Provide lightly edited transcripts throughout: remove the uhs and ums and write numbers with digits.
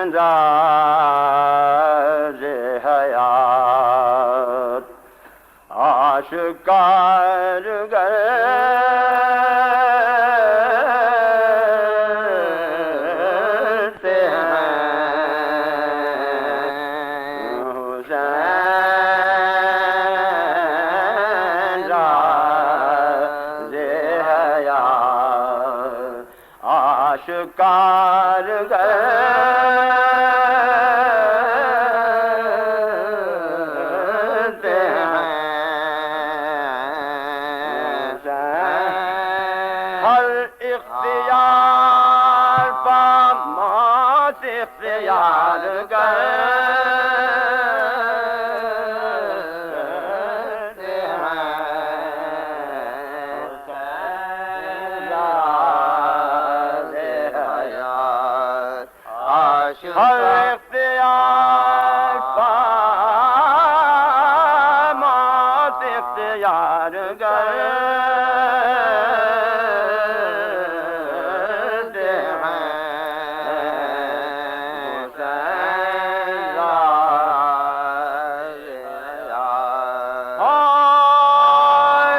راز حیات آشکار کرتے ہیں حسین راز حیات آشکار کرتے ہیں ہر اختیار پا موت اختیار کرتے ہیں راز حیات ہر اختیار پا موت اختیار کرتے ہیں حسین راز حیات اور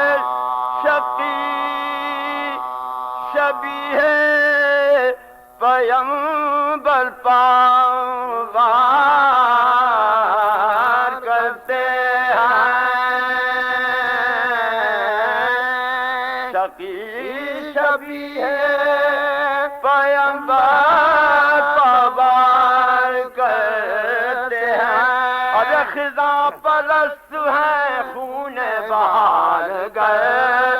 شبیہ پیغمبر پاوار کرتے ہیں شبیہ پیغمبر پاوار کرتے ہیں اور خزاں پرست ہیں خون بہار گئے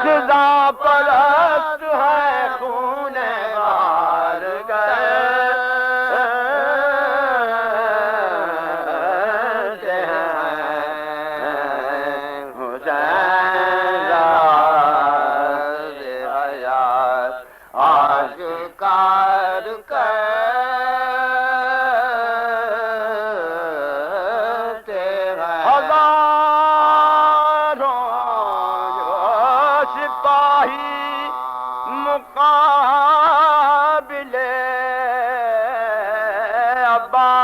خزاں پرست ہیں خون بہار گئے حسین راز حیات آشکار کرتے ہیں ہزاروں سپاہی مقابلے عباس